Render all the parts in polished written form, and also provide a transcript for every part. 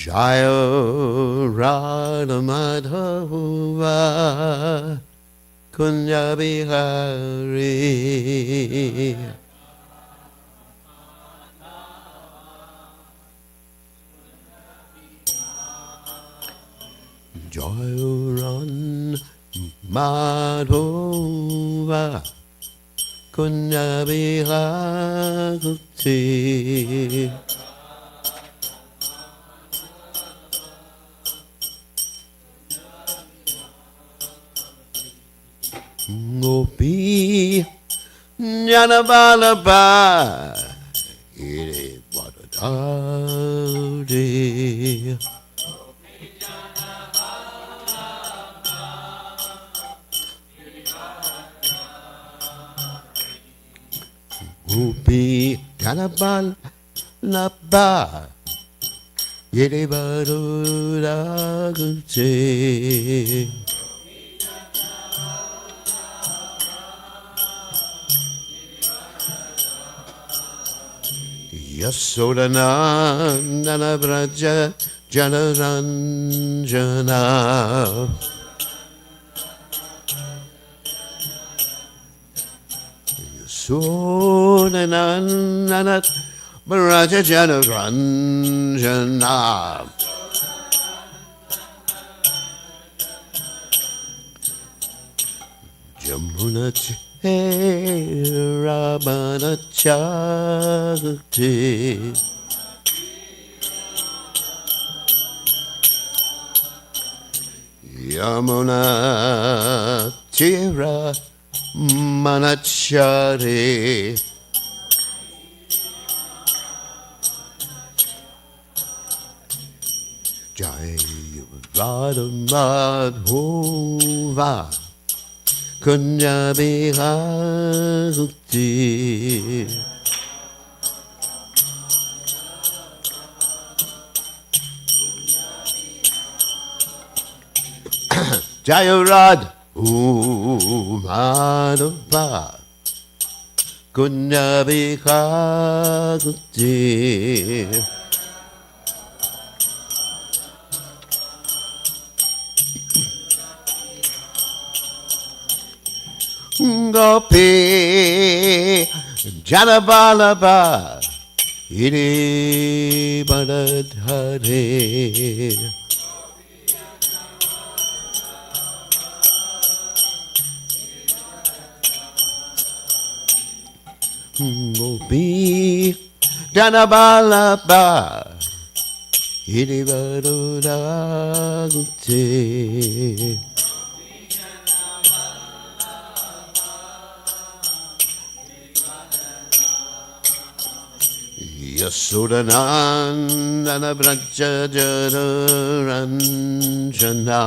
Jayo Radha Madhava Kunya Bihari Jayo Radha Madhava Kunya Bihari Gopi Janabalaba Ire Vadadari Gopi Janabalaba Ire Vadadari Yasodanandana Braja Janaranjana Yasodanandana Braja Janaranjana Jamuna Ramana Chakti Yamuna Tira Manachari Jai Radha Madhova Kunya Bihari Jayarad Madhava Kunya Bihari Gopi Janabalaba Iri Badadhare Gopi Janabalaba Iri Badadhare Yasodanandana Braja Janaranjana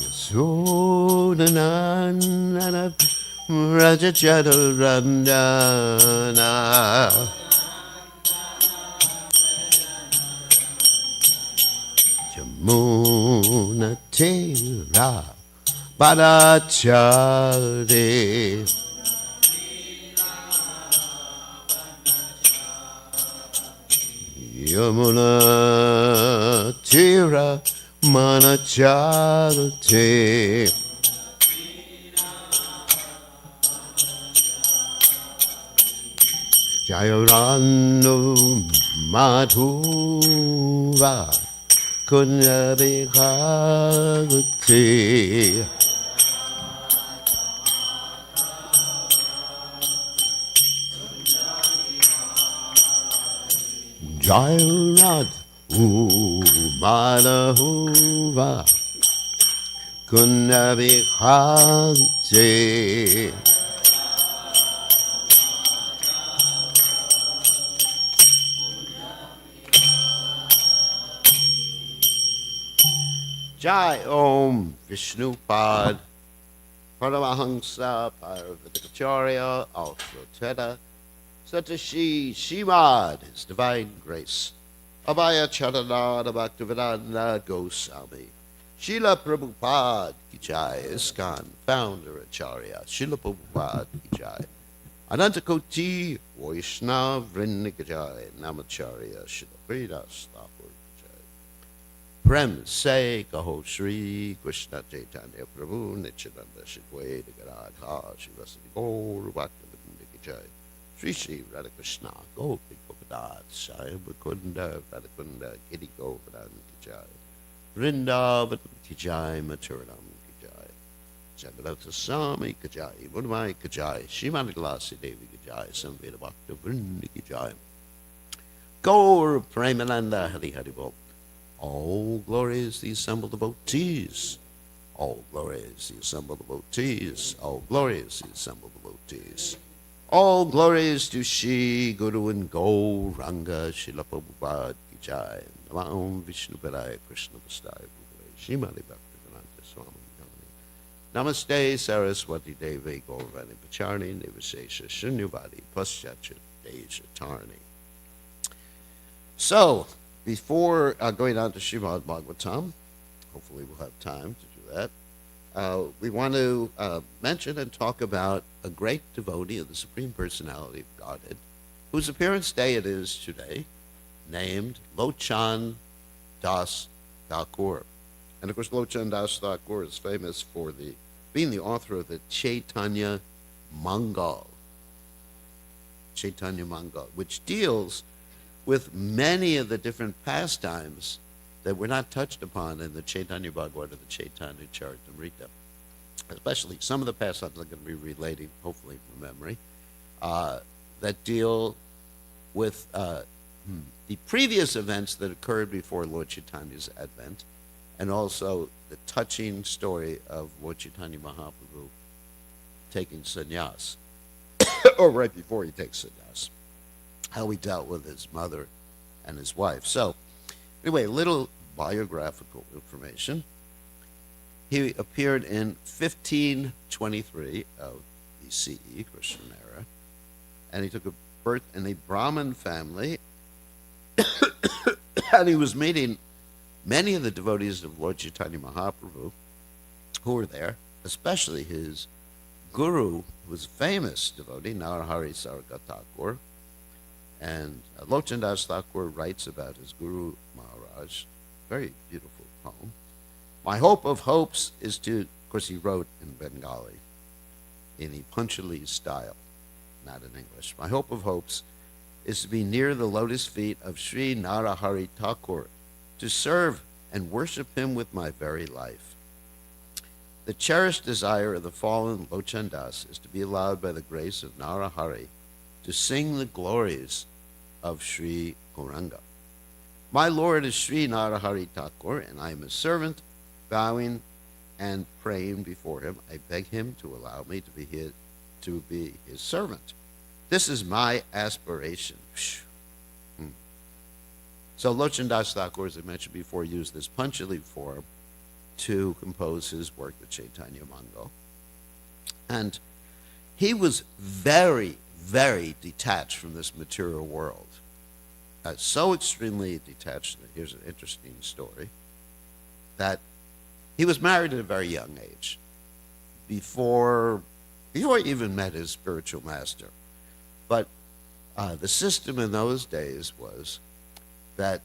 Yasodanandana Braja Janaranjana Jamuna Tira Padachare Yamuna Tira Manachate Jayarano Madhuva Kunya Bihari Jairad Madhava Kunya Bihari Jai Om Vishnu Pad Paramahansa Paravatakacharya also Teda Satashi Shimad, His Divine Grace, Abhaya Charanada Bhaktivedanta Goswami, Srila Prabhupada Ki Jai, ISKCON, Founder Acharya, Srila Prabhupada Ki Jai, Anantakoti Vaishnav Vrinnikajai Namacharya Shilaprida Stapur Prem Se Kaho Shri Krishna Chaitanya Prabhu Nityananda Shidway Garadha Shivasati Gaur Bhaktivinoda Shri Shri Radhakrishna Gopi Gopadat Sai Mukunda Radhakunda Giri Govardhan Kijai Vrindavan Kijai Maturanam Kijai Jagadata Swami Kijai Mudmai Kijai Shrimati Tulasi Devi Kijai Samveda Bhakta Vrinda Kijai Gaur Premananda Hari Hari Bol. All glory is the assembled devotees. All glory is the assembled devotees. All glory is the assembled devotees. All glory is to Shri Guru and Gauranga Srila Prabhupada Ki Jai. Namo Vishnu Padaya Krishna Vastai Bhuvale Shrimati Bhaktivedanta Swami Namaste. Namaste Saraswati Devi Gauravani Pacharni Nivasesha Shunyavadi Paschacha Deja Tarni. So, before going on to Srimad Bhagavatam, hopefully we'll have time to do that, we want to mention and talk about a great devotee of the Supreme Personality of Godhead, whose appearance day it is today, named Lochan Das Thakur. And of course, Lochan Das Thakur is famous for being the author of the Chaitanya Mangal, which deals with many of the different pastimes that were not touched upon in the Chaitanya Bhagavata or the Chaitanya Charitamrita. Especially some of the pastimes I'm going to be relating, hopefully from memory, that deal with the previous events that occurred before Lord Chaitanya's advent, and also the touching story of Lord Chaitanya Mahaprabhu taking sannyas, or right before he takes sannyas, how he dealt with his mother and his wife. So, anyway, a little biographical information. He appeared in 1523 of BCE, Christian era, and he took a birth in a Brahmin family, and he was meeting many of the devotees of Lord Chaitanya Mahaprabhu who were there, especially his guru, who was a famous devotee, Narahari Sarga Thakur. And Lochan Das Thakur writes about his Guru Maharaj, very beautiful poem. My hope of hopes is to, of course he wrote in Bengali, in a Panchali style, not in English. My hope of hopes is to be near the lotus feet of Sri Narahari Thakur, to serve and worship him with my very life. The cherished desire of the fallen Lochan Das is to be allowed by the grace of Narahari to sing the glories of Sri Gauranga. My Lord is Sri Narahari Thakur, and I am his servant, bowing and praying before him. I beg him to allow me to be his servant. This is my aspiration. So Lochan Das Thakur, as I mentioned before, used this Panchali form to compose his work, the Chaitanya Mangal. And he was very, very detached from this material world. So extremely detached, here's an interesting story, that he was married at a very young age, before he even met his spiritual master. But the system in those days was that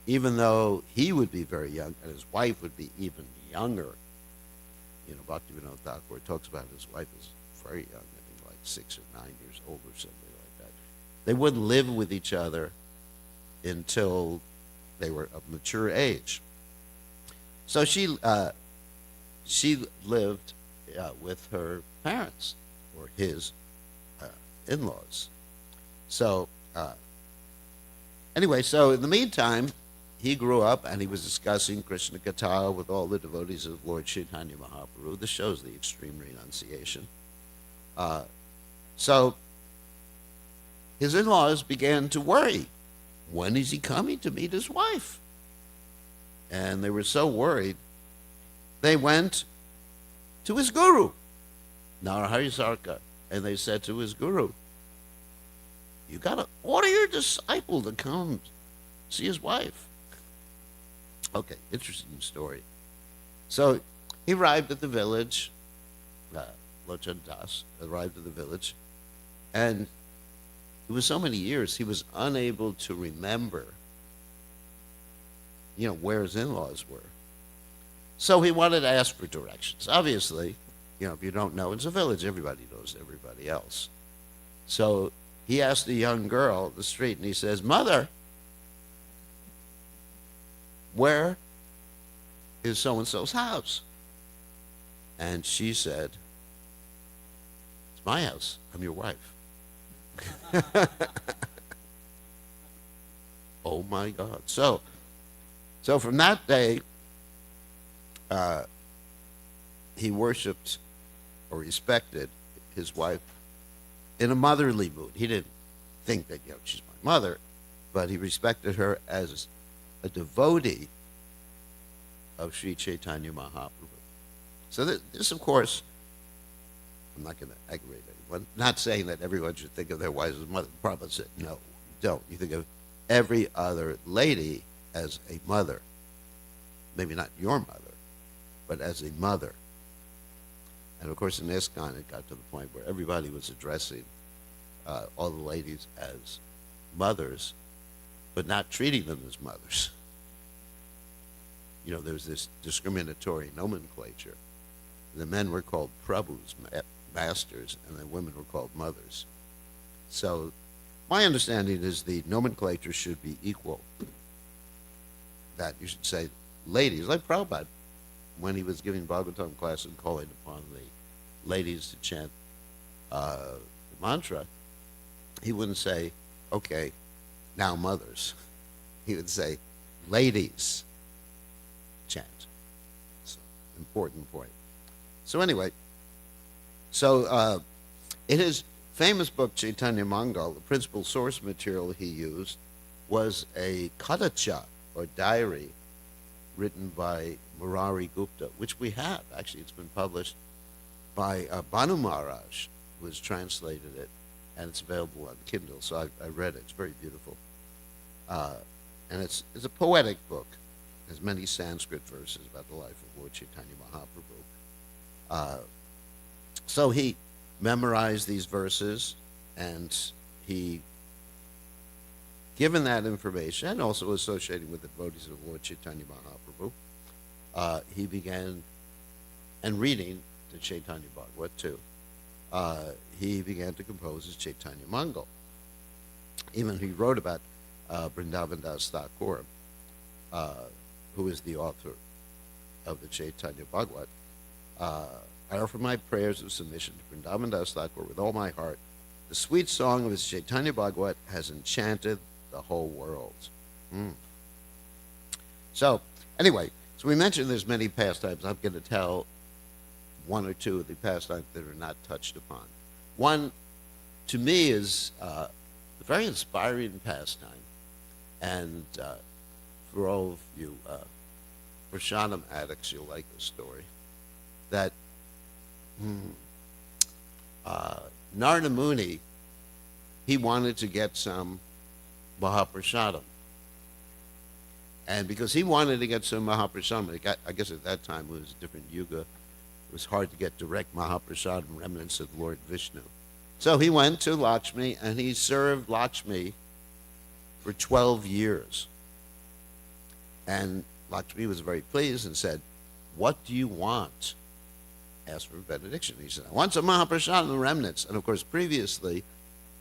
even though he would be very young, and his wife would be even younger, Bhaktivinoda Thakur talks about his wife as very young, I think like 6 or 9 years old or something like that. They wouldn't live with each other until they were of mature age. So she lived with her parents, or his in-laws. So anyway, so in the meantime, he grew up and he was discussing Krishna Katha with all the devotees of Lord Chaitanya Mahaprabhu. This shows the extreme renunciation. So his in-laws began to worry. When is he coming to meet his wife? And they were so worried, they went to his guru, Narahari Sarka, and they said to his guru, you got to order your disciple to come see his wife. Okay, interesting story. So he arrived at the village, Lochan Das arrived at the village, And it was so many years he was unable to remember, where his in-laws were. So he wanted to ask for directions. Obviously, if you don't know, it's a village, everybody knows everybody else. So he asked a young girl in the street, and he says, "Mother, where is so-and-so's house?" And she said, "It's my house. I'm your wife." Oh my God. So from that day, he worshipped or respected his wife in a motherly mood. He didn't think that, she's my mother, but he respected her as a devotee of Sri Chaitanya Mahaprabhu. So this, of course, I'm not going to aggravate anyone. Not saying that everyone should think of their wives as mother. Prabhupada said, no, you don't. You think of every other lady as a mother. Maybe not your mother, but as a mother. And of course, in ISKCON, it got to the point where everybody was addressing all the ladies as mothers, but not treating them as mothers. There's this discriminatory nomenclature. The men were called Prabhus, masters, and the women were called mothers. So my understanding is the nomenclature should be equal. That you should say ladies, like Prabhupada, when he was giving Bhagavatam class and calling upon the ladies to chant the mantra, he wouldn't say, okay, now mothers. He would say, ladies, chant. So, important point. So anyway, in his famous book, Chaitanya Mangal, the principal source material he used was a kadacha, or diary, written by Murari Gupta, which we have. Actually, it's been published by Banu Maharaj, who has translated it, and it's available on Kindle. So I read it. It's very beautiful. And it's a poetic book. There's many Sanskrit verses about the life of Lord Chaitanya Mahaprabhu. So he memorized these verses, and he, given that information, and also associating with the devotees of Lord Chaitanya Mahaprabhu, he began, and reading the Chaitanya Bhagavat too, he began to compose his Chaitanya Mangal. Even he wrote about Vrindavan Das Thakur, who is the author of the Chaitanya Bhagavat. I offer my prayers of submission to Vrindavan Das Thakur with all my heart. The sweet song of his Chaitanya Bhagavat has enchanted the whole world. So, anyway, so we mentioned there's many pastimes. I'm going to tell one or two of the pastimes that are not touched upon. One, to me, is a very inspiring pastime. And for all of you Prasadam addicts, you'll like the story. That Narada Muni, he wanted to get some Mahaprasadam. And because he wanted to get some Mahaprasadam, I guess at that time it was a different yuga, it was hard to get direct Mahaprasadam remnants of Lord Vishnu. So he went to Lakshmi, and he served Lakshmi for 12 years. And Lakshmi was very pleased and said, "What do you want?" Asked for benediction. He said, "I want some Mahaprasadam remnants." And of course, previously,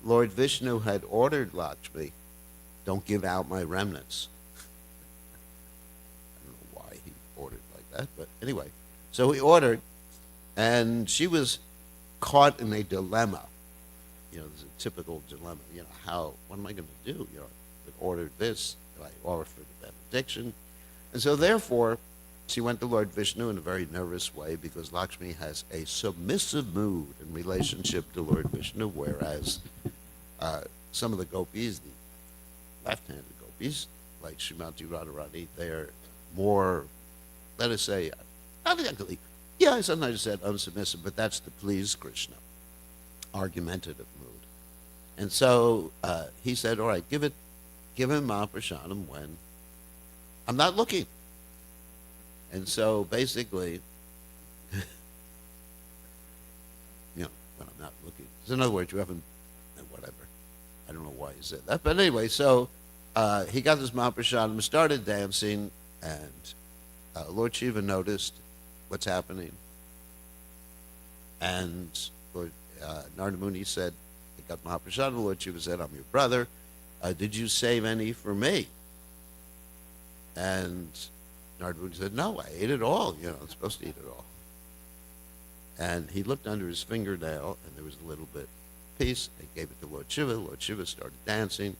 Lord Vishnu had ordered Lakshmi, "Don't give out my remnants." I don't know why he ordered like that, but anyway. So he ordered, and she was caught in a dilemma. There's a typical dilemma. What am I going to do? I ordered this, I offered the benediction. And so therefore, she went to Lord Vishnu in a very nervous way, because Lakshmi has a submissive mood in relationship to Lord Vishnu, whereas some of the gopis, the left-handed gopis, like Srimati Radharani, they're more, let us say, not exactly, I sometimes said unsubmissive, but that's to please Krishna, argumentative mood. And so he said, all right, give him Mahaprasadam when I'm not looking. And so basically, when I'm not looking. So in other words, you haven't I don't know why he said that, but anyway, so he got this Mahaprasadam, started dancing, and Lord Shiva noticed what's happening, and Lord Narada Muni said, he got Mahaprasadam. Lord Shiva said, I'm your brother. Did you save any for me? And Narada Muni said, no, I ate it all. You know, I'm supposed to eat it all. And he looked under his fingernail, and there was a little bit piece. He gave it to Lord Shiva. Lord Shiva started dancing,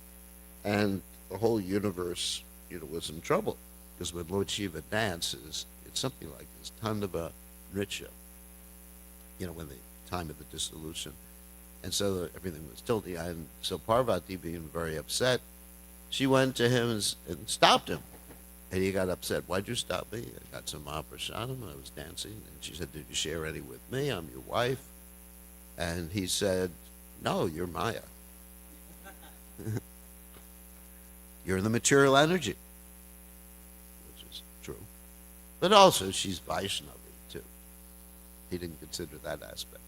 and the whole universe, was in trouble. Because when Lord Shiva dances, it's something like this Tandava Nritya, when the time of the dissolution. And so everything was tilting. And so Parvati, being very upset, she went to him and stopped him. And he got upset. Why'd you stop me? I got some Mahaprasadam. I was dancing. And she said, did you share any with me? I'm your wife. And he said, no, you're Maya. You're the material energy, which is true. But also, she's Vaishnavi, too. He didn't consider that aspect.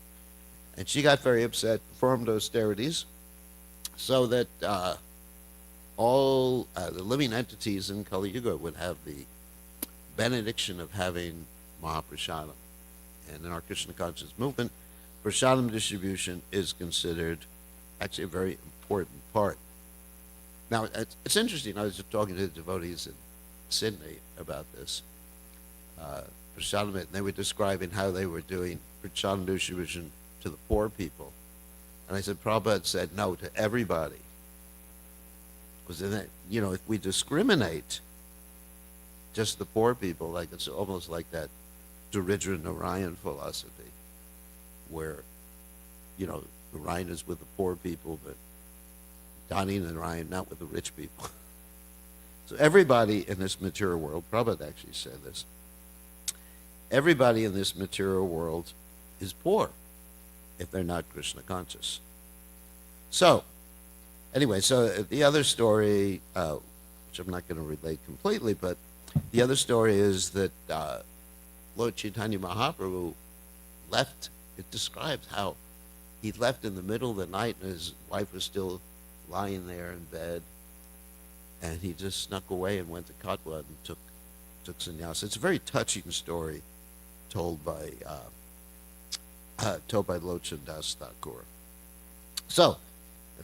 And she got very upset, performed austerities, so that all the living entities in Kali Yuga would have the benediction of having Mahaprasadam. And in our Krishna conscious movement, prasadam distribution is considered actually a very important part. Now, it's interesting. I was just talking to the devotees in Sydney about this. Prasadam, and they were describing how they were doing prasadam distribution to the poor people. And I said, Prabhupada said no to everybody. Because then, if we discriminate just the poor people, like it's almost like that Daridra Narayan philosophy, where, Narayan is with the poor people, but Dani Narayan not with the rich people. So everybody in this material world, Prabhupada actually said this, everybody in this material world is poor if they're not Krishna conscious. So, anyway, so the other story, which I'm not going to relate completely, but the other story is that Lord Chaitanya Mahaprabhu left. It describes how he left in the middle of the night and his wife was still lying there in bed, and he just snuck away and went to Katwa and took sannyas. It's a very touching story told by Lochan Das Thakur. So,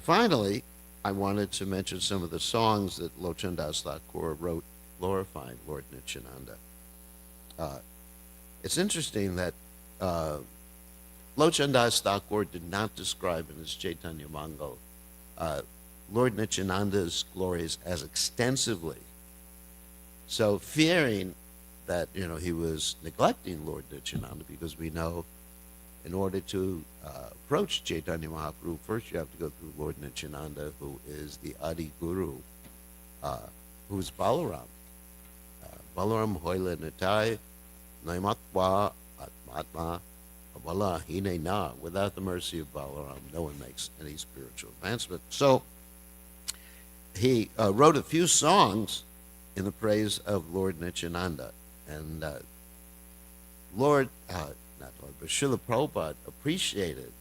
finally, I wanted to mention some of the songs that Lochan Das Thakur wrote glorifying Lord Nityananda. It's interesting that Lochan Das Thakur did not describe in his Chaitanya Mangal Lord Nityananda's glories as extensively. So fearing that, he was neglecting Lord Nityananda, because we know in order to approach Chaitanya Mahaprabhu, first you have to go through Lord Nityananda, who is the Adi Guru, who is Balaram. Balaram hoile nitai, naimatva atmatma, avala hine na. Without the mercy of Balaram, no one makes any spiritual advancement. So he wrote a few songs in the praise of Lord Nityananda. And Srila Prabhupada appreciated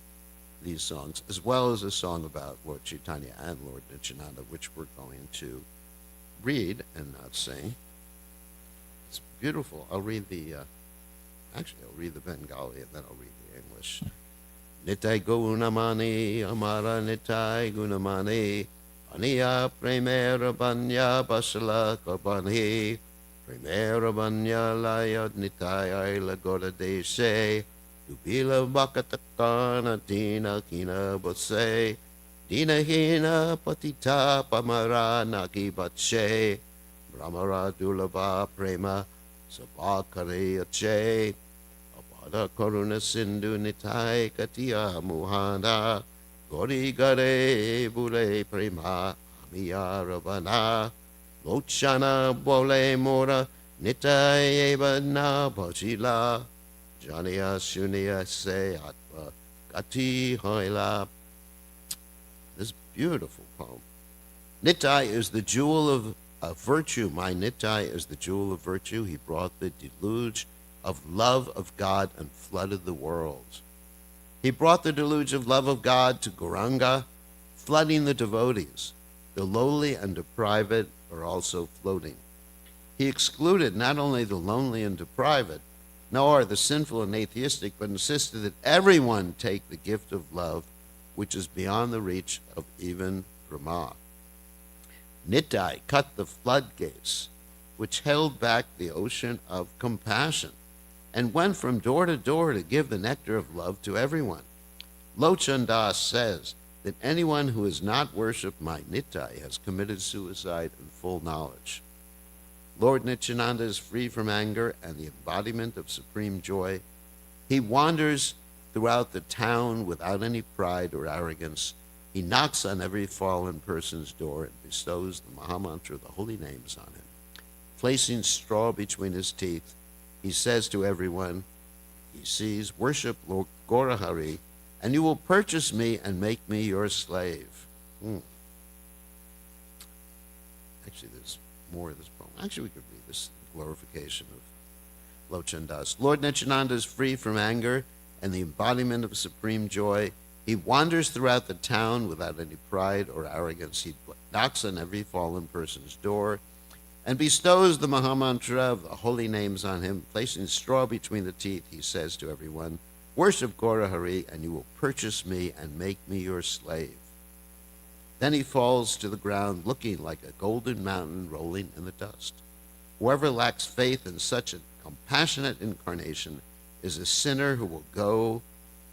these songs, as well as a song about Lord Chaitanya and Lord Nityananda, which we're going to read and not sing. It's beautiful. I'll read the Bengali and then I'll read the English. Nitai Gunamani, Amara Nitai Gunamani, Aniya Premera Banya Basala Kabani, Premera Banya Laya Nitai Aila Goda Deshe, Dubila Bakatakana Dina Kina Bose, Dina Hina Patita Pamara Naki Bache, Brahmara Dulaba Prema, Sabakari Ache, Abada Koruna Sindhu Nitai Katia Muhana, Gori Gare Bule Prema, Amiya Rabana, Lochana Bole Mora, Nitai Ebana Bajila, Jania Shunia Se Atma, Gati Hoila. This beautiful poem. Nitai is the jewel of virtue. My Nitai is the jewel of virtue. He brought the deluge of love of God and flooded the world. He brought the deluge of love of God to Gauranga, flooding the devotees. The lowly and deprived are also floating. He excluded not only the lonely and deprived, nor the sinful and atheistic, but insisted that everyone take the gift of love, which is beyond the reach of even Brahma. Nitai cut the floodgates, which held back the ocean of compassion, and went from door to door to give the nectar of love to everyone. Lochan Das says that anyone who has not worshipped my Nitai has committed suicide in full knowledge. Lord Nityananda is free from anger and the embodiment of supreme joy. He wanders throughout the town without any pride or arrogance. He knocks on every fallen person's door and bestows the Mahamantra, the holy names, on him. Placing straw between his teeth, he says to everyone he sees, worship Lord Gaurahari, and you will purchase me and make me your slave. Actually, there's more of this poem. Actually, we could read this glorification of Lochan Das. Lord Nityananda is free from anger and the embodiment of supreme joy. He wanders throughout the town without any pride or arrogance. He knocks on every fallen person's door and bestows the Mahamantra of the holy names on him. Placing straw between the teeth, he says to everyone, worship Gaurahari, and you will purchase me and make me your slave. Then he falls to the ground looking like a golden mountain rolling in the dust. Whoever lacks faith in such a compassionate incarnation is a sinner who will go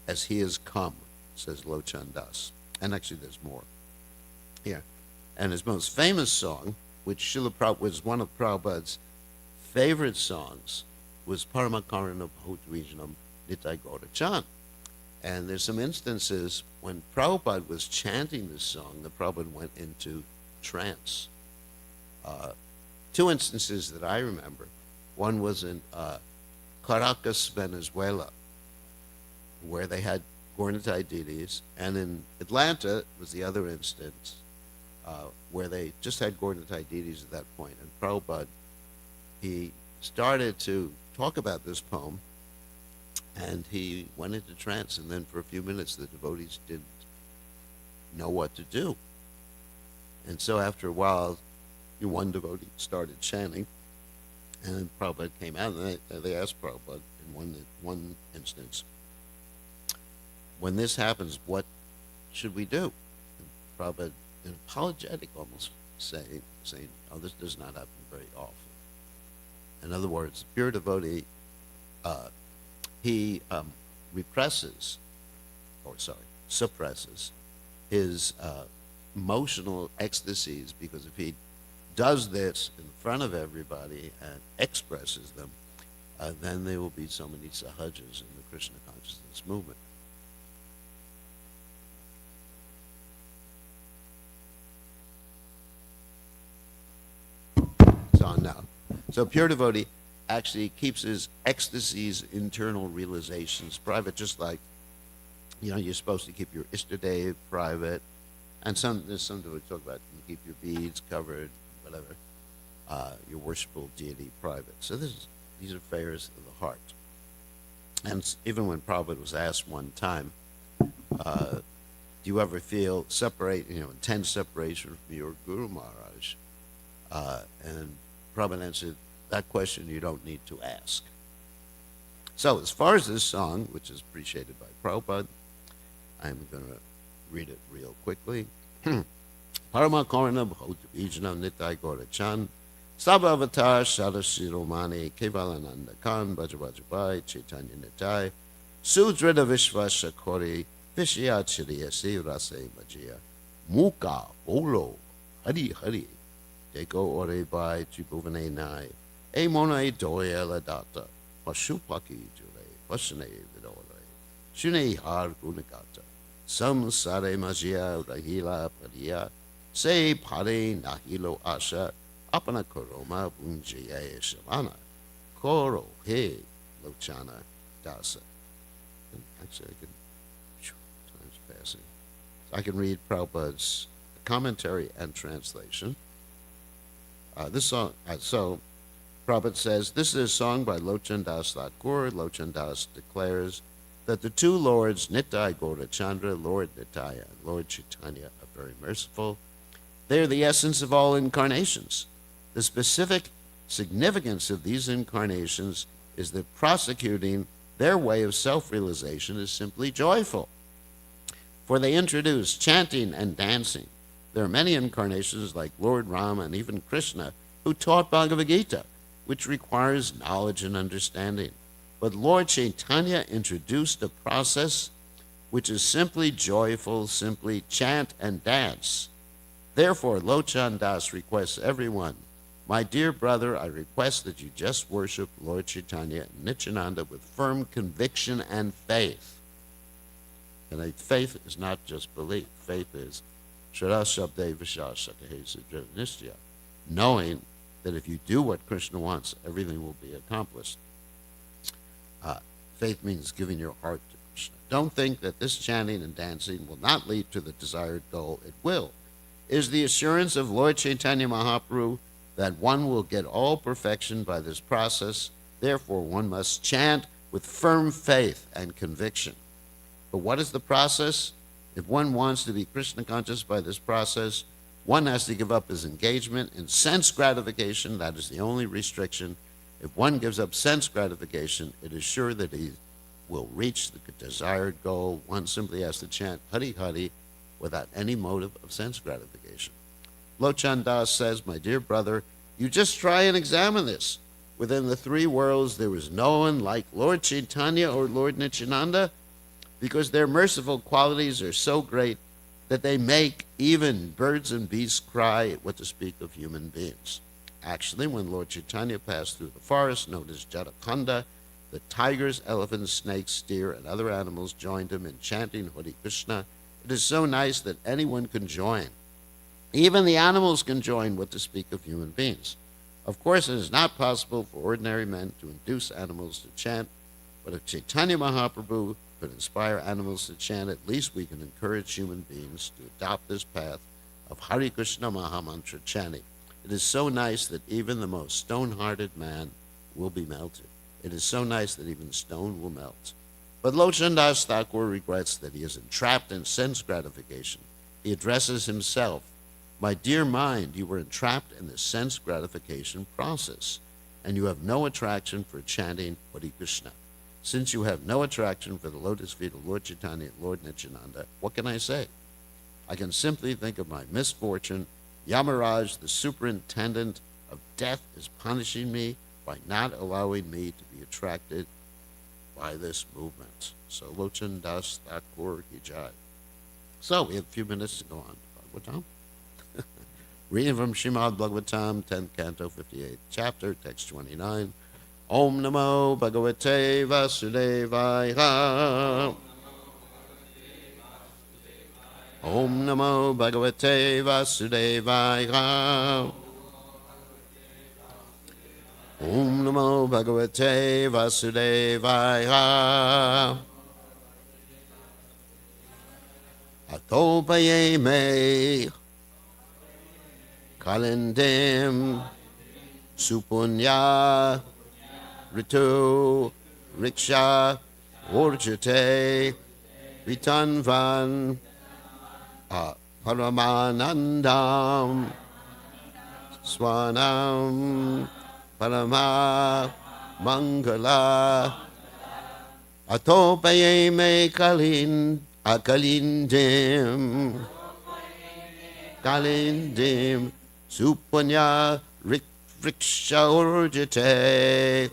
as he has come, says Lochan Das. And actually there's more here. And his most famous song, which Srila Prabhupada was one of Prabhupada's favorite songs, was Paramakarana Bhautvijanam Nitai Gaurachan. And there's some instances when Prabhupada was chanting this song, the Prabhupada went into trance. Two instances that I remember. One was in Caracas, Venezuela, where they had Gaurnitai deities, and in Atlanta was the other instance where they just had Gaurnitai deities at that point. And Prabhupada, he started to talk about this poem, and he went into trance, and then for a few minutes the devotees didn't know what to do. And so after a while, one devotee started chanting, and then Prabhupada came out, and they asked Prabhupada in one instance, when this happens, what should we do? And Prabhupada, apologetic almost, saying, oh, this does not happen very often. In other words, pure devotee, he suppresses his emotional ecstasies, because if he does this in front of everybody and expresses them, then there will be so many sahajas in the Krishna consciousness movement. It's on now. So pure devotee actually keeps his ecstasies, internal realizations private, just like, you're supposed to keep your Ishtadev private, and there's some devotees talk about you keep your beads covered, whatever, your worshipful deity private. So these are affairs of the heart. And even when Prabhupada was asked one time, do you ever feel intense separation from your Guru Maharaj? And Prabhupada answered, that question you don't need to ask. So as far as this song, which is appreciated by Prabhupada, I'm going to read it real quickly. Paramakarana Bhautvijanam Nitai Gaurachan Sabhavatar Sadashiromani Kevalananda Khan Bhajavajabai Chaitanya Nitai Sudrida Vishva Shakori Vishyachiriyasi Rase Majia Muka Bolo Hari Hari Deko Ore Bai Tribhuvane Nai E Monai Doya Ladata Pashupaki Jure Pashane Vidore Shune Har Gunagata Sam Sare Majia Rahila Padia Se Pare Nahilo Asha Apana Koroma Bunjaya Shavana Koro He Lochana Dasa. And actually, time's passing. So I can read Prabhupada's commentary and translation. This song, so Prabhupada says, this is a song by Lochan Das Thakur. Lochan Das declares that the two Lords, Nitai Gaurachandra, Lord Nitya, and Lord Chaitanya, are very merciful. They are the essence of all incarnations. The specific significance of these incarnations is that prosecuting their way of self-realization is simply joyful. For they introduce chanting and dancing. There are many incarnations like Lord Rama and even Krishna who taught Bhagavad Gita, which requires knowledge and understanding. But Lord Chaitanya introduced a process which is simply joyful, simply chant and dance. Therefore, Lochan Das requests everyone, my dear brother, I request that you just worship Lord Chaitanya and Nityananda with firm conviction and faith. And faith is not just belief. Faith is Shradha Nishya, knowing that if you do what Krishna wants, everything will be accomplished. Faith means giving your heart to Krishna. Don't think that this chanting and dancing will not lead to the desired goal. It will. It is the assurance of Lord Chaitanya Mahaprabhu that one will get all perfection by this process. Therefore, one must chant with firm faith and conviction. But what is the process? If one wants to be Krishna conscious by this process, one has to give up his engagement in sense gratification. That is the only restriction. If one gives up sense gratification, it is sure that he will reach the desired goal. One simply has to chant Hari Hari without any motive of sense gratification. Lochan Das says, my dear brother, you just try and examine this. Within the three worlds, there is no one like Lord Chaitanya or Lord Nityananda, because their merciful qualities are so great that they make even birds and beasts cry, what to speak of human beings. Actually, when Lord Chaitanya passed through the forest known as Jatakhanda, the tigers, elephants, snakes, deer, and other animals joined him in chanting Hare Krishna. It is so nice that anyone can join. Even the animals can join, what to speak of human beings. Of course, it is not possible for ordinary men to induce animals to chant, but if Chaitanya Mahaprabhu could inspire animals to chant, at least we can encourage human beings to adopt this path of Hare Krishna Mahamantra chanting. It is so nice that even the most stone-hearted man will be melted. It is so nice that even stone will melt. But Lochan Das Thakur regrets that he is entrapped in sense gratification. He addresses himself, my dear mind, you were entrapped in the sense gratification process, and you have no attraction for chanting Hare Krishna. Since you have no attraction for the lotus feet of Lord Chaitanya and Lord Nityananda, what can I say? I can simply think of my misfortune. Yamaraj, the superintendent of death, is punishing me by not allowing me to be attracted by this movement. So, Lochan Das Thakur Ki Jai. So, we have a few minutes to go on. Bhagavatam. Reading from Srimad Bhagavatam, 10th Canto, 58th Chapter, Text 29. Om Namo Bhagavate Vasudevaya. Om Namo Bhagavate Vasudevaya. Om Namo Bhagavate Vasudevaya. Atopaye me Kalindim Supunya Ritu Riksha Urjate Vitanvan Paramanandam Swanam Parama Mangala Atopaye me Akalindim Kalindim Supunya Riksha Urjate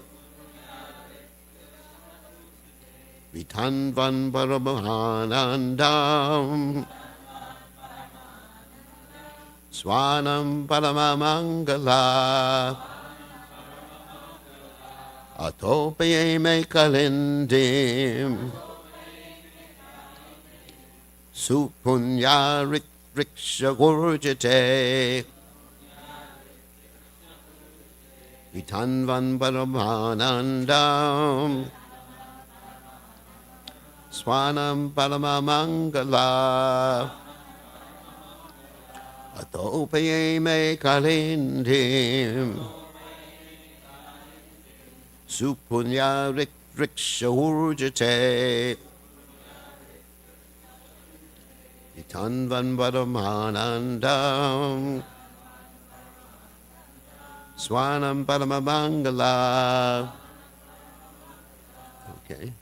Vitanvan Paramahanandam Swanam Paramamangala Atopaye me Kalindim Supunya Riksha Gurjate Vitanvan Paramanandam Swanam Paramamangala Atopaye me Kalindim Supunya Rikshurjate Itanvan Vadamanandam Swanam Paramamangala. Okay.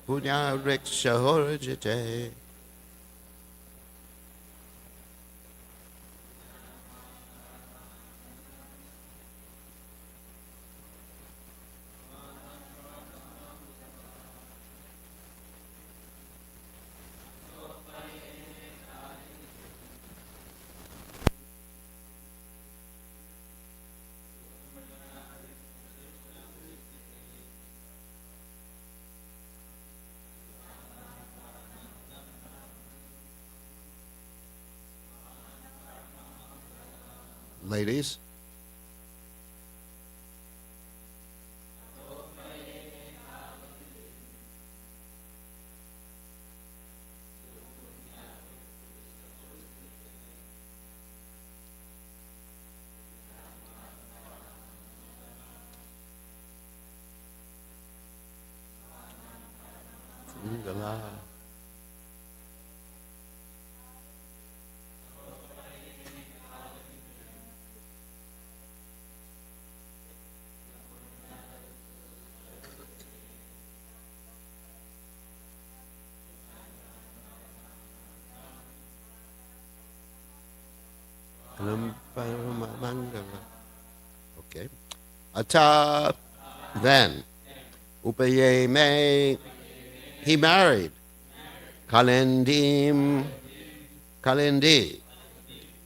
Punya Rikshurjate. Ladies. Mangala. Okay. Ata, then, Upayeme, he married Kalendim, Kalendi,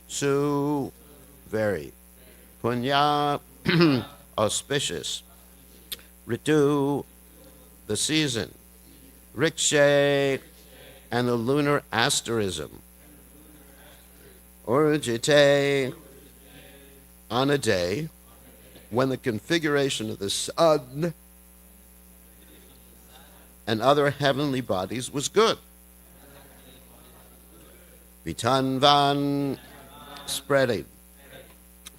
Su, very, Punya, auspicious, Ritu, the season, Rikshe, and the lunar asterism, Urjite, on a day when the configuration of the sun and other heavenly bodies was good. Vitanvan, spreading.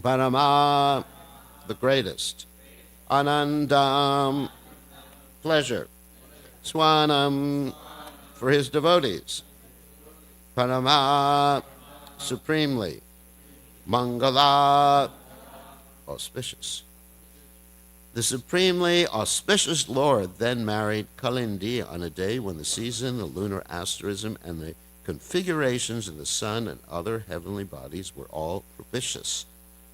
Parama, the greatest. Anandam, pleasure. Swanam, for his devotees. Parama, supremely. Mangala, auspicious. The supremely auspicious Lord then married Kalindi on a day when the season, the lunar asterism, and the configurations in the sun and other heavenly bodies were all propitious.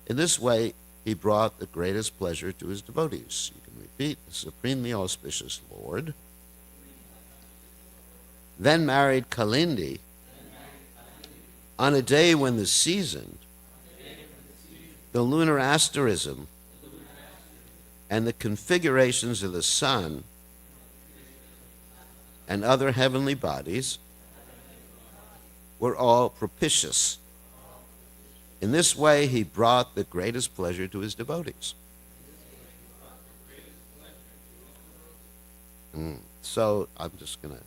In this way, he brought the greatest pleasure to his devotees. You can repeat, the supremely auspicious Lord then married Kalindi on a day when the season, the lunar asterism, and the configurations of the sun and other heavenly bodies were all propitious. In this way, he brought the greatest pleasure to his devotees. So I'm just going to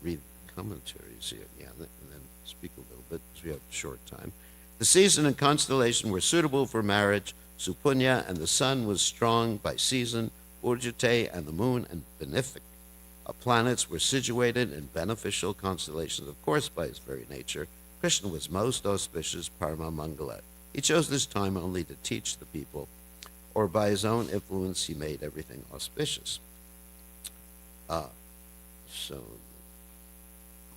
read the commentaries here, and then speak a little bit because we have a short time. The season and constellation were suitable for marriage. Supunya and the sun was strong by season. Urjate and the moon and benefic planets were situated in beneficial constellations, of course, by his very nature. Krishna was most auspicious, Parama Mangala. He chose this time only to teach the people, or by his own influence he made everything auspicious. Okay,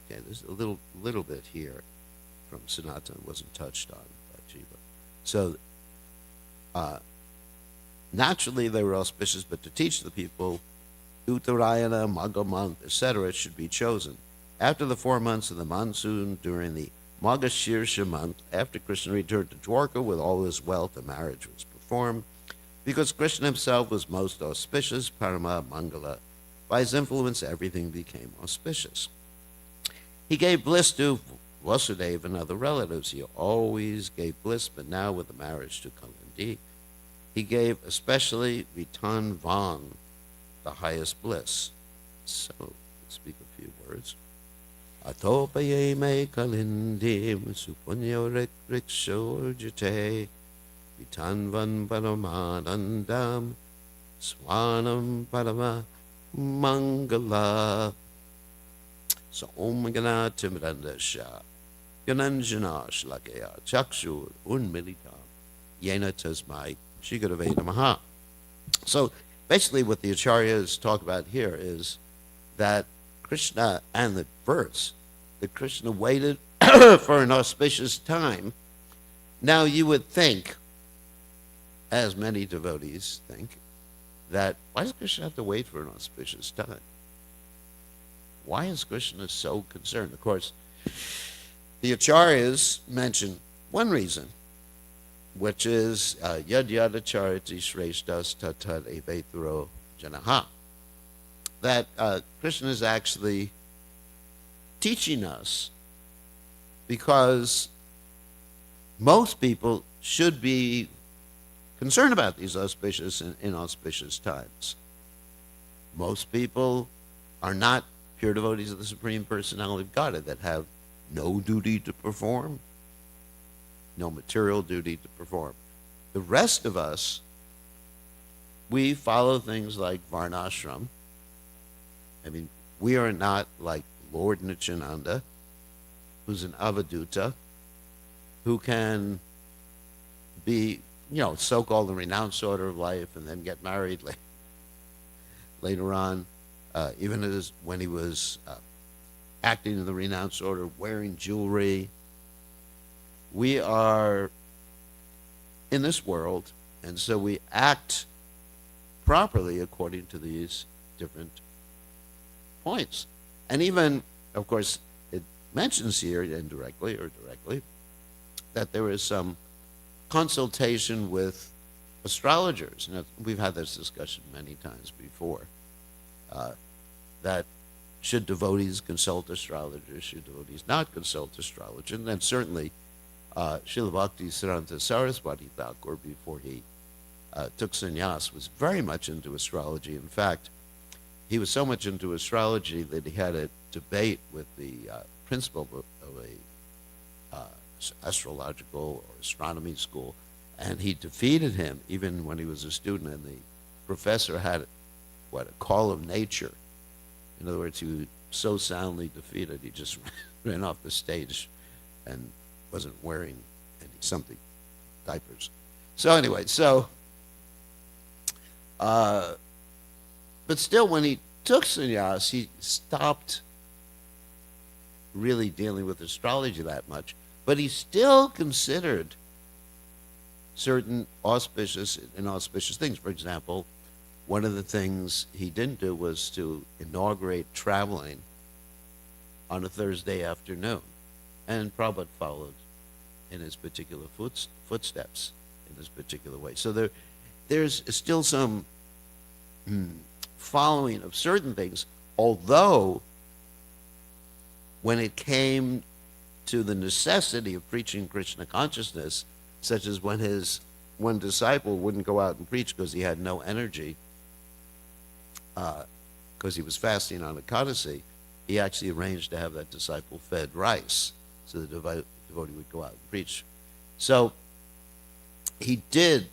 there's a little bit here from Sanatana wasn't touched on by Jiva. So, naturally they were auspicious, but to teach the people, Uttarayana, Magha month, etc., should be chosen. After the 4 months of the monsoon, during the Magashirsha month, after Krishna returned to Dwarka with all his wealth, the marriage was performed. Because Krishna himself was most auspicious, Parama Mangala, by his influence everything became auspicious. He gave bliss to Vasudeva and other relatives. He always gave bliss, but now with the marriage to Kalindi, he gave especially Vitan Van the highest bliss. So, let's speak a few words. Atopaye me kalindim supunyo riksho jate vitanvan paramanandam swanam parama mangala. So Om Gana Timrandasha Gananjana Shlakaya Chakshur Unmilitam Yena Tasmai Shigarave Namaha. So basically what the Acharyas talk about here is that Krishna and the verse that Krishna waited for an auspicious time. Now you would think, as many devotees think, that why does Krishna have to wait for an auspicious time? Why is Krishna so concerned? Of course, the Acharyas mention one reason, which is yad yad acharati shreshtas tatat eveturo janaha. That Krishna is actually teaching us because most people should be concerned about these auspicious and inauspicious times. Most people are not pure devotees of the Supreme Personality of Godhead that have no duty to perform, no material duty to perform. The rest of us, we follow things like Varnashram. I mean, we are not like Lord Nityananda, who's an avaduta, who can be, so-called the renounced order of life and then get married later on, even as when he was acting in the renounced order, wearing jewelry. We are in this world, and so we act properly according to these different points. And even, of course, it mentions here indirectly or directly that there is some consultation with astrologers. Now, we've had this discussion many times before, that should devotees consult astrologers, should devotees not consult astrologers? And then certainly Srila Bhaktisiddhanta Saraswati Thakur, before he took sannyas, was very much into astrology. In fact, he was so much into astrology that he had a debate with the principal of a astrological or astronomy school, and he defeated him even when he was a student, and the professor had a call of nature. In other words, he was so soundly defeated, he just ran off the stage and wasn't wearing something, diapers. So anyway, but still, when he took sannyas, he stopped really dealing with astrology that much, but he still considered certain auspicious and inauspicious things. For example, one of the things he didn't do was to inaugurate traveling on a Thursday afternoon, and Prabhupada followed in his particular footsteps in this particular way. So there's still some following of certain things, although when it came to the necessity of preaching Krishna consciousness, such as when his one disciple wouldn't go out and preach because he had no energy, because he was fasting on Ekadasi, he actually arranged to have that disciple fed rice so the devotee would go out and preach. So he did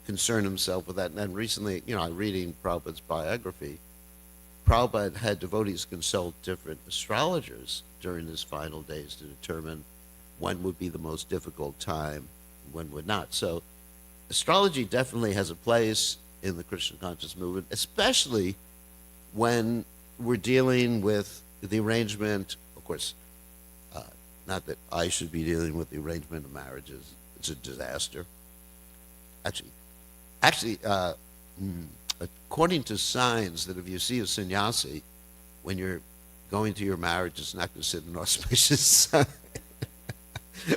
concern himself with that. And then recently, reading Prabhupada's biography, Prabhupada had devotees consult different astrologers during his final days to determine when would be the most difficult time and when would not. So astrology definitely has a place in the Krishna conscious movement, especially when we're dealing with the arrangement. Of course, not that I should be dealing with the arrangement of marriages. It's a disaster. Actually, according to signs, that if you see a sannyasi, when you're going to your marriage, it's not considered an auspicious sign.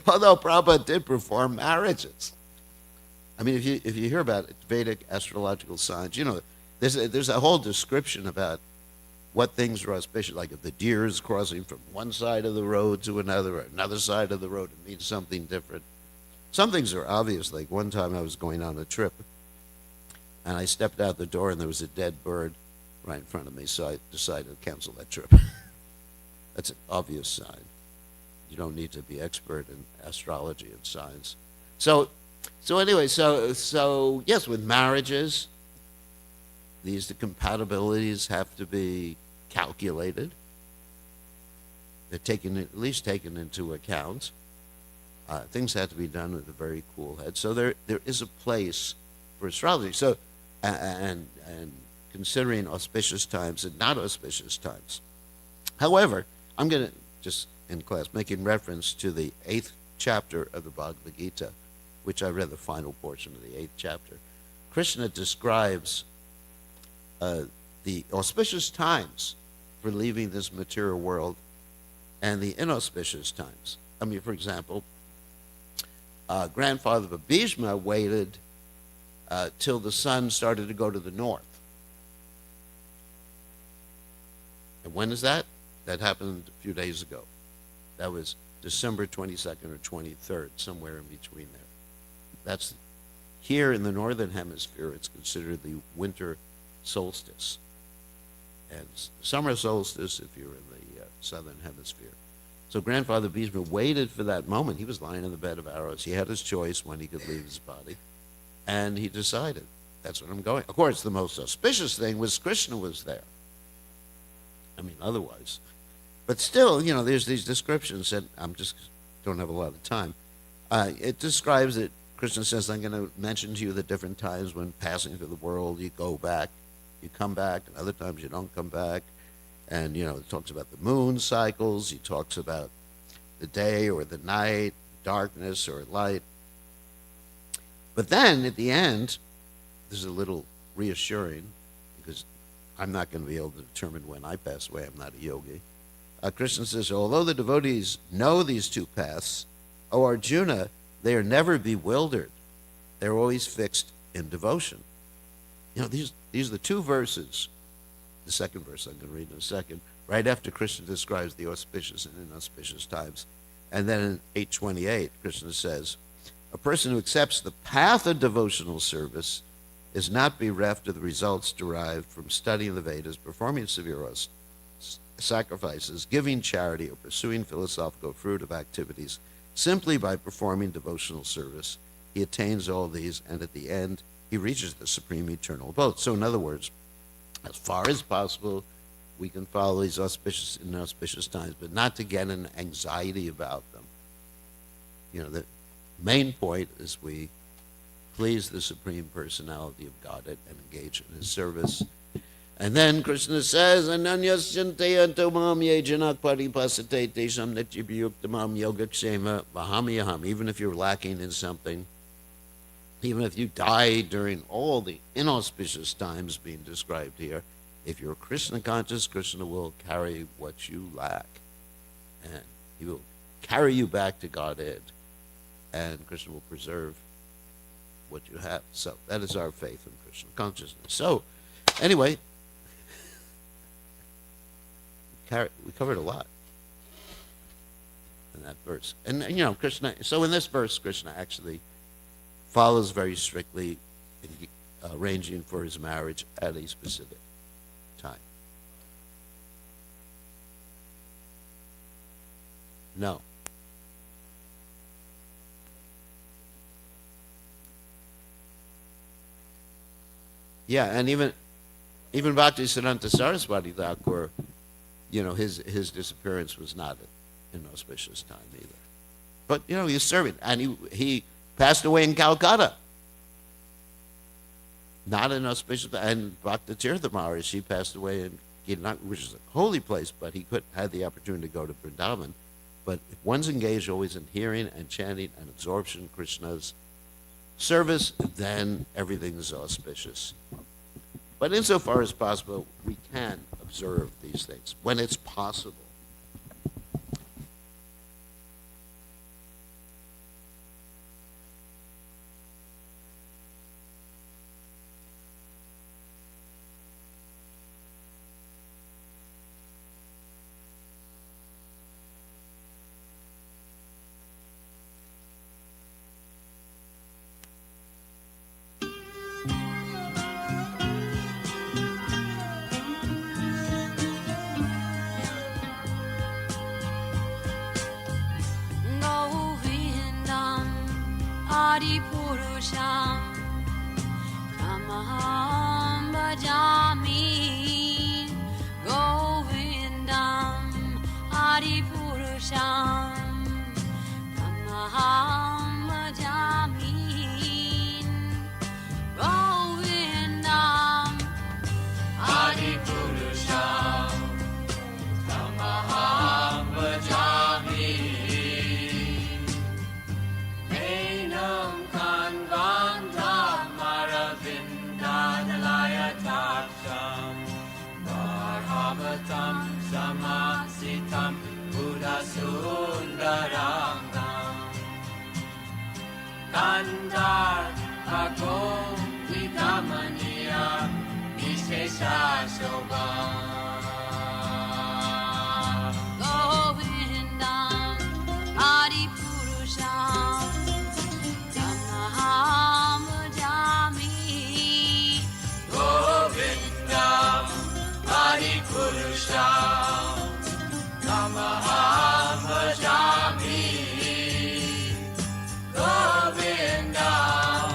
Although Prabhupada did perform marriages. I mean, if you hear about Vedic astrological signs, there's a whole description about what things are auspicious. Like if the deer is crossing from one side of the road to another, or another side of the road, it means something different. Some things are obvious. Like one time I was going on a trip, and I stepped out the door, and there was a dead bird right in front of me, so I decided to cancel that trip. That's an obvious sign. You don't need to be expert in astrology and signs. So anyway, so yes, with marriages, the compatibilities have to be calculated. They're at least taken into account. Things have to be done with a very cool head. So there is a place for astrology. So and considering auspicious times and not auspicious times. However, I'm going to just in class making reference to the 8th chapter of the Bhagavad Gita, which I read the final portion of the 8th chapter. Krishna describes the auspicious times for leaving this material world and the inauspicious times. I mean, for example, grandfather Bhishma waited till the sun started to go to the north. And when is that? That happened a few days ago. That was December 22nd or 23rd, somewhere in between there. That's here in the northern hemisphere, it's considered the winter solstice. And summer solstice if you're in the southern hemisphere. So grandfather Bhishma waited for that moment. He was lying in the bed of arrows. He had his choice when he could leave his body. And he decided, that's what I'm going. Of course, the most auspicious thing was Krishna was there. I mean, otherwise. But still, there's these descriptions that don't have a lot of time. It describes it. Krishna says, I'm going to mention to you the different times when passing through the world, you go back, you come back, and other times you don't come back. And, it talks about the moon cycles. He talks about the day or the night, darkness or light. But then at the end, this is a little reassuring because I'm not going to be able to determine when I pass away. I'm not a yogi. Krishna says, although the devotees know these two paths, O Arjuna, they are never bewildered. They're always fixed in devotion. These are the two verses. The second verse I'm going to read in a second, right after Krishna describes the auspicious and inauspicious times. And then in 8:28, Krishna says, a person who accepts the path of devotional service is not bereft of the results derived from studying the Vedas, performing severe sacrifices, giving charity, or pursuing philosophical fruitive activities. Simply by performing devotional service, he attains all these, and at the end, he reaches the supreme eternal abode. So in other words, as far as possible, we can follow these auspicious and inauspicious times, but not to get an anxiety about them. The main point is we please the Supreme Personality of Godhead and engage in His service. And then Krishna says, Ananyasyante antomam ye janak paripasate tesham netyabhyuktamam yogakshema vahamiyaham. Even if you're lacking in something, even if you die during all the inauspicious times being described here, if you're Krishna conscious, Krishna will carry what you lack. And He will carry you back to Godhead. And Krishna will preserve what you have. So that is our faith in Krishna consciousness. So anyway, we covered a lot in that verse. And Krishna, so in this verse, Krishna actually follows very strictly in arranging for his marriage at a specific time. No. Yeah, and even Bhaktisiddhanta Saraswati Thakur, his disappearance was not an inauspicious time either. But, he was serving, and he passed away in Calcutta. Not an auspicious, and Bhakti-tirtha Maharishi passed away in Girinaka, which is a holy place, but he had the opportunity to go to Vrindavan. But if one's engaged always in hearing and chanting and absorption of Krishna's service, then everything is auspicious. But insofar as possible, we can observe these things when it's possible. Adipurusham Tamaham Bhajami Govindam Adipurusham Tamaham Bhajami Govindam Adipurusham Tamaham Bhajami Menam Kanvandam Maravindadalayatakam Varhavatam Samasitam Buddhasundarangam Kandar Agom Vikamaniya Vishesha Shobham Govindam Adipurusham Tamaham Bhajami Govindam Adipurusham Tamaham Bhajami Govindam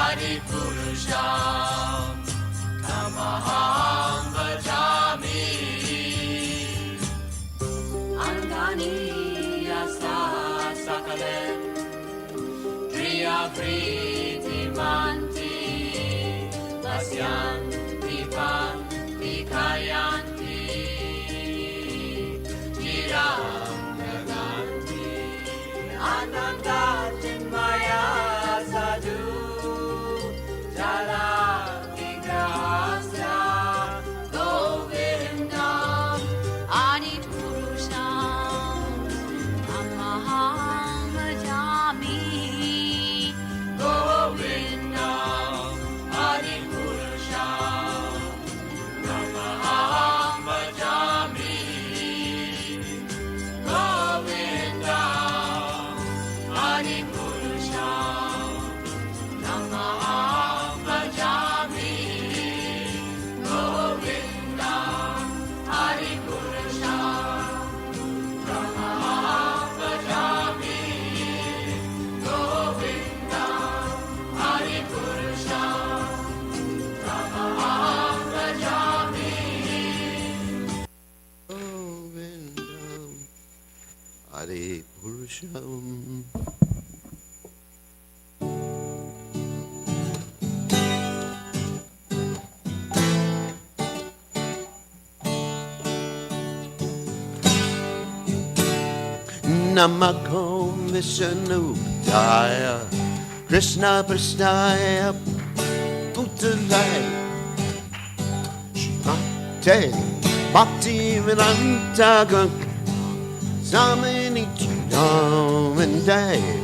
Adipurusham Tamaham Bhajami Angani Yasa Sakalen Kriya Priti Manti Vasyanti Panti Kayanti Jiram Naganti Ananda Chinmaya Sadhu Jala Vigrahasya Govindam Adipurusham Tamaham Bhajami Govindam Adipurusham Tamaham Bhajami Govindam Adipurusham Tamaham Bhajami Govindam Adipurusham Tamaham Bhajami Govindam Adipurusham Tamaham Bhajami Govindam Adipurusham. Namako Vishnu Daya Krishna Prasnaya Bhuttalaya Shimate Bhakti Vedanta Samini Chidam and Day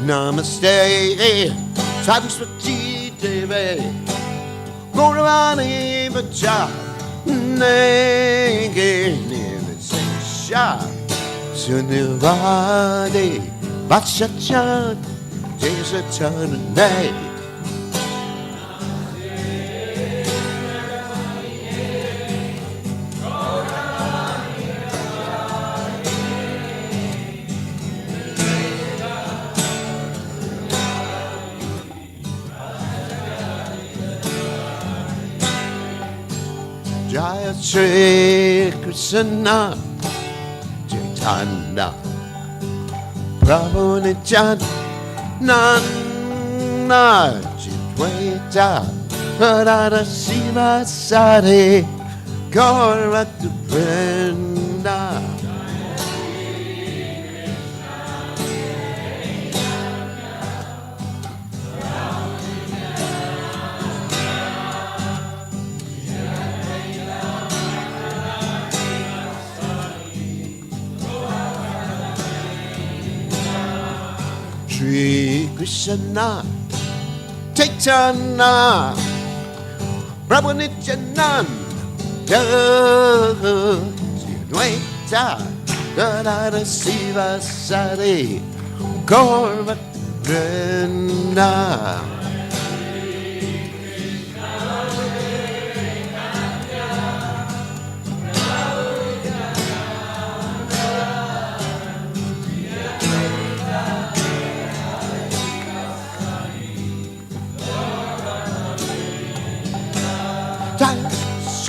Namaste, Saraswati Devi, Gauravani Vacha, Nege Nivasesha, Sunivadi, Vachachan, Jesachan Day. Jaya Shri Krishna Chaitanya Prabhu Nityananda Chitwaita Radha Shiva Sari Gaurata Vrinda Shri Krishna Chaitanya Prabhu Nityananda Chitwaita Radha Shiva Sari Gaura Vrenda.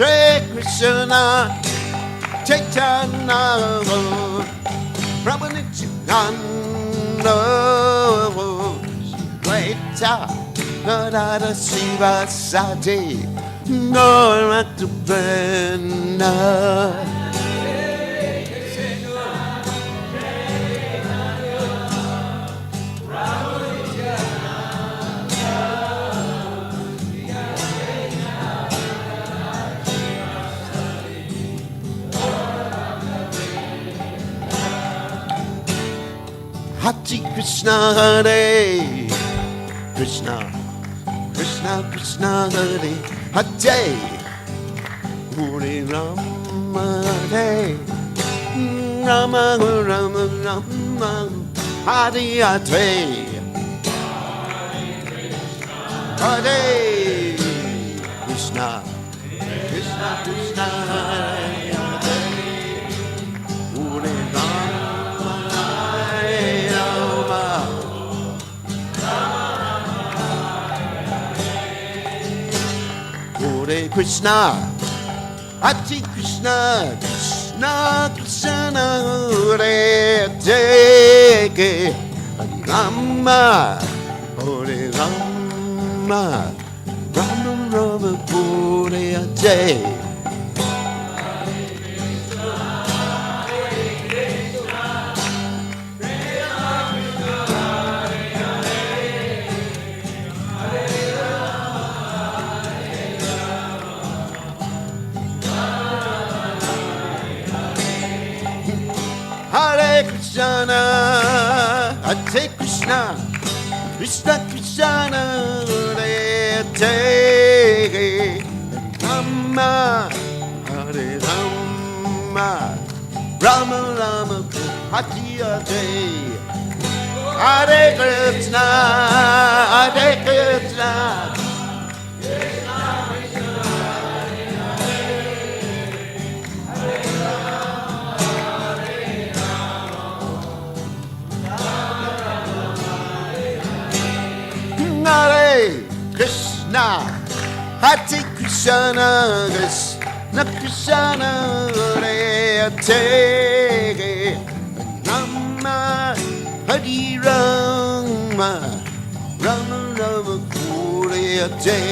Shri Krishna Chaitanya Prabhu Nityananda Shweta Radha Shiva Sati Gaura Vrenda. Hare Krishna, Hare Krishna, Krishna Krishna, Hare Hare, Hare Rama, Hare Rama, Rama Rama, Hare Hare, Hare Krishna, Krishna Krishna, Hare Hare Krishna, Hare Krishna, Krishna Krishna, Hare Hare, Rama, Hare Rama, Rama Rama, Hare Hare. Hare Krishna, Hare Krishna, Krishna Krishna, Hare Hare, Rama, Hare Rama, Rama Rama, Hare Hare. Hare Krishna, Hare Krishna. Hare Krishna, Hare Krishna, Krishna Krishna, Hare Hare, Rama, Hare Rama, Rama Rama, Hare Hare.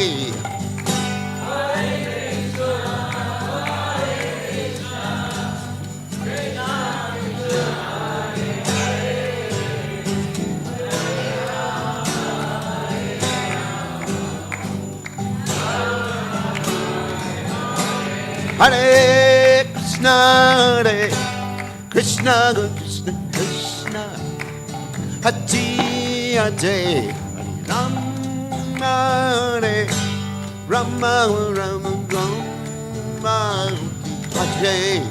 Hare Krishna, Hare Krishna, Krishna Krishna, Hare Hare, Rama, Hare Rama, Rama Rama, Hare.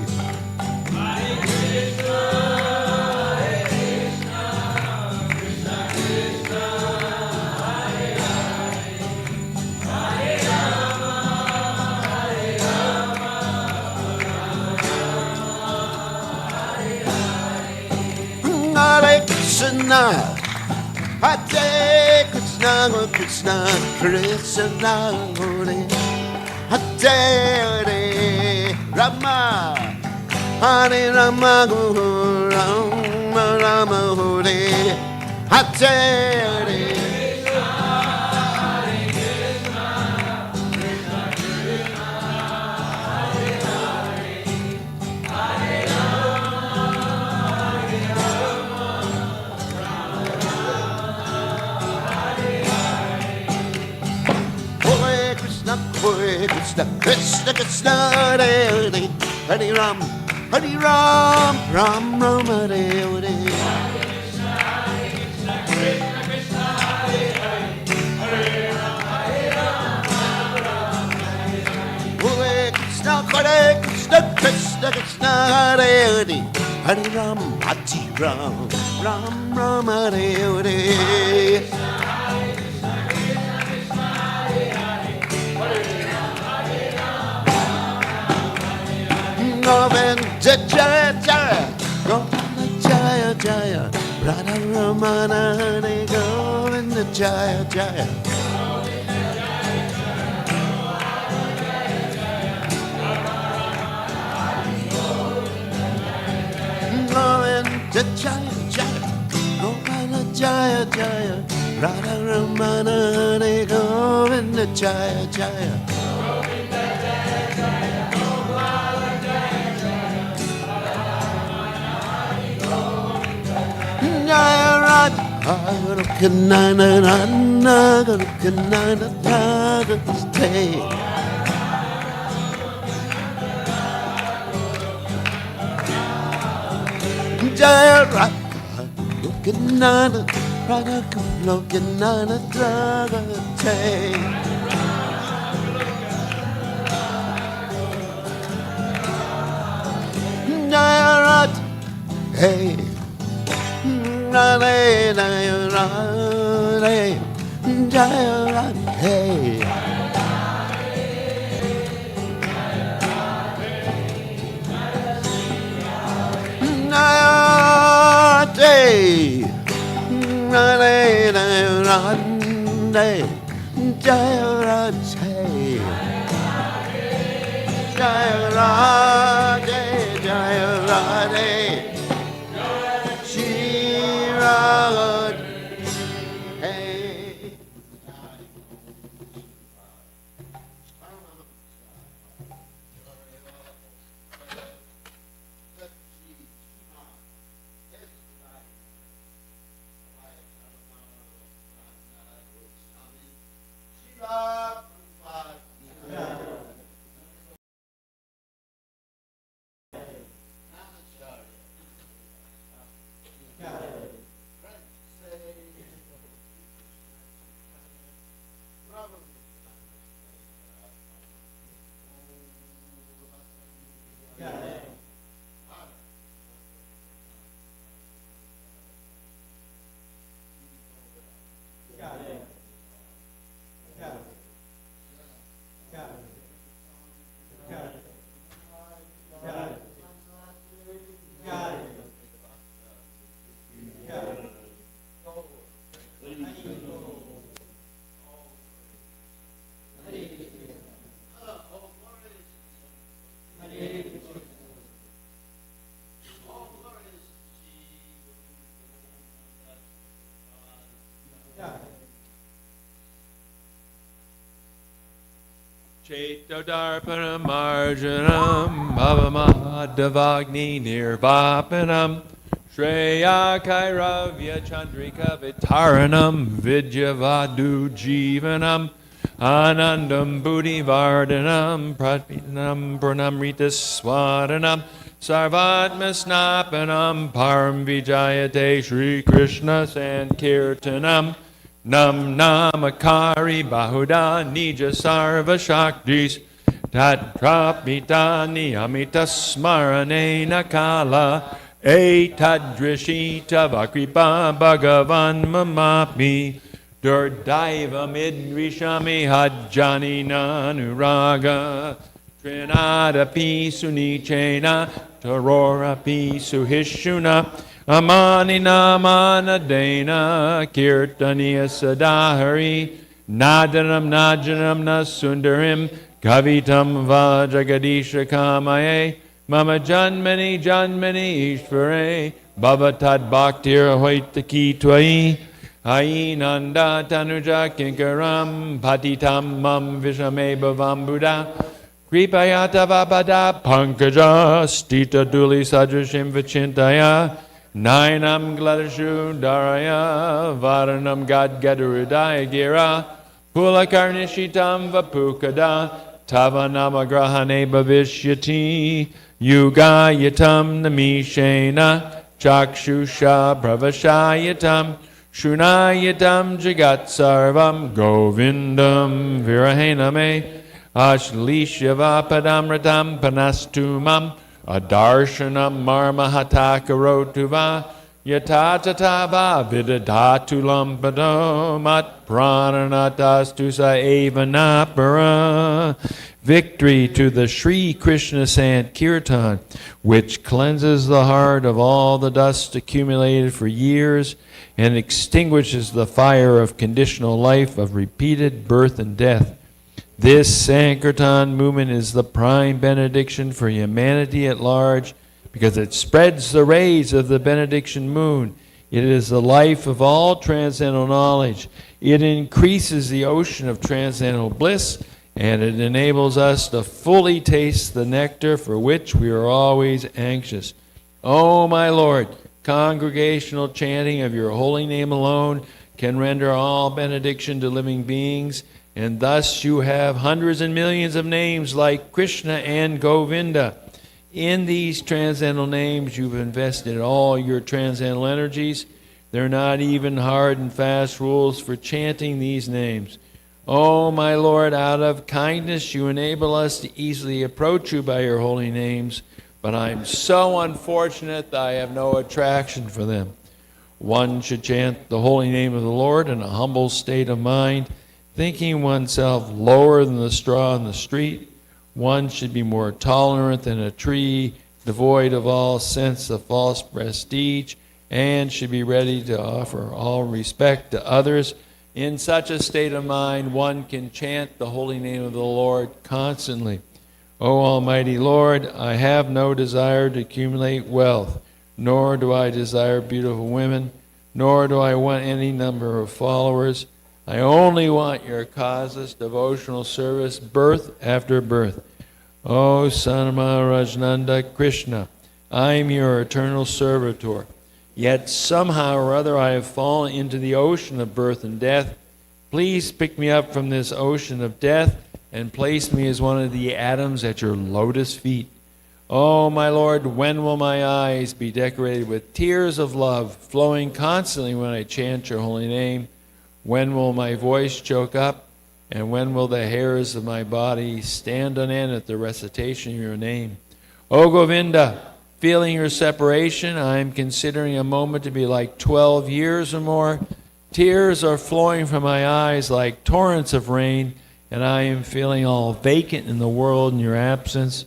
Hare Krishna, Hare Krishna, Krishna Krishna, Hare Hare, Rama, Hare Rama, Rama Rama, Hare Hare. Hare Krishna, Krishna Krishna, Hare Hare, Hare Ram, Hare Ram, Ram Ram, Hare Hare. Hare Krishna, Krishna Krishna, Hare Hare, Hare Ram, Ati Ram, Ram Ram Hare Hare. Govinda Jaya Jaya, Govinda Jaya Jaya, Radha Ramana Hare Govinda Jaya Jaya. Govinda Jaya Jaya, Govinda Jaya Jaya, Radha Ramana Hare Govinda Jaya Jaya. Jaya Radha Govinda Nana Govinda Radha Stay. Jaya Radha Govinda Radha Govinda Radha Stay. Jaya Radha Hey Radhe Jaya Radhe Jaya Radhe Radhe Radhe Jaya Radhe Jaya Radhe Jaya Radhe Chaitodarpanamarjanam Bhavamahadavagni Nirvapanam Shreya Kairavya Chandrika Vitaranam Vidyavadu Jivanam Anandam Buddhi Vardhanam Pratpitanam Purnamrita Swadanam Sarvatma Snapanam Param Vijayate Shri Krishna Sankirtanam Nam Namakari Bahuda Nija Sarva Shaktis Tatrapitani Amita Smarane Nakala Etadrishita Vakripa Bhagavan Mamapi Durdaiva Midrishami Hajjani Nanuraga Trinada Pi Sunichena Tarora Pi Suhishuna Amani Namana Dana Kirtaniya Sadahari Nadanam Najanam Nasundarim Kavitam Vajagadisha Kamaye Mama Janmani Janmani Ishvare Bhavatad Bhaktir Hoitaki Twai Ainanda Tanuja Kinkaram Patitam Mam Vishame Bhavam Buddha Kripayata Vabada Pankaja Stita Duli Sadrashim Vichintaya Nainam Gladashu Daraya Varanam Gad Gadarudaya Gira Pulakarnishitam Vapukada Tavanama Grahane Bhavishyati Yugayatam Namishena Chakshusha Pravashayatam Shunayatam Jagat Sarvam Govindam Virahename Ashlishyavapadamratam Panastumam Adarshana marmahatakarotuva yatatatava vidadatu lampado mat prananatastu sa evanapara. Victory to the Sri Krishna Sankirtan, which cleanses the heart of all the dust accumulated for years and extinguishes the fire of conditional life of repeated birth and death. This Sankirtan movement is the prime benediction for humanity at large because it spreads the rays of the benediction moon. It is the life of all transcendental knowledge. It increases the ocean of transcendental bliss, and it enables us to fully taste the nectar for which we are always anxious. Oh, my Lord, congregational chanting of your holy name alone can render all benediction to living beings, and thus you have hundreds and millions of names like Krishna and Govinda. In these transcendental names, you've invested all your transcendental energies. They're not even hard and fast rules for chanting these names. Oh, my Lord, out of kindness you enable us to easily approach you by your holy names, but I'm so unfortunate that I have no attraction for them. One should chant the holy name of the Lord in a humble state of mind, thinking oneself lower than the straw in the street. One should be more tolerant than a tree, devoid of all sense of false prestige, and should be ready to offer all respect to others. In such a state of mind, one can chant the holy name of the Lord constantly. O Almighty Lord, I have no desire to accumulate wealth, nor do I desire beautiful women, nor do I want any number of followers. I only want your causeless devotional service, birth after birth. O Son of Maharajnanda Krishna, I am your eternal servitor. Yet somehow or other I have fallen into the ocean of birth and death. Please pick me up from this ocean of death and place me as one of the atoms at your lotus feet. Oh, my Lord, when will my eyes be decorated with tears of love, flowing constantly when I chant your holy name? When will my voice choke up? And when will the hairs of my body stand on end at the recitation of your name? O Govinda, feeling your separation, I am considering a moment to be like 12 years or more. Tears are flowing from my eyes like torrents of rain, and I am feeling all vacant in the world in your absence.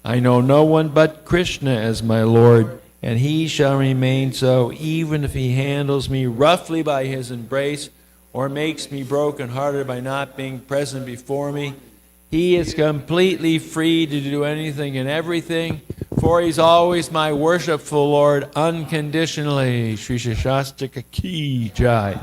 I know no one but Krishna as my Lord, and he shall remain so, even if he handles me roughly by his embrace, or makes me broken-hearted by not being present before me. He is completely free to do anything and everything, for he's always my worshipful Lord unconditionally. Shri Shastika Ki Jai.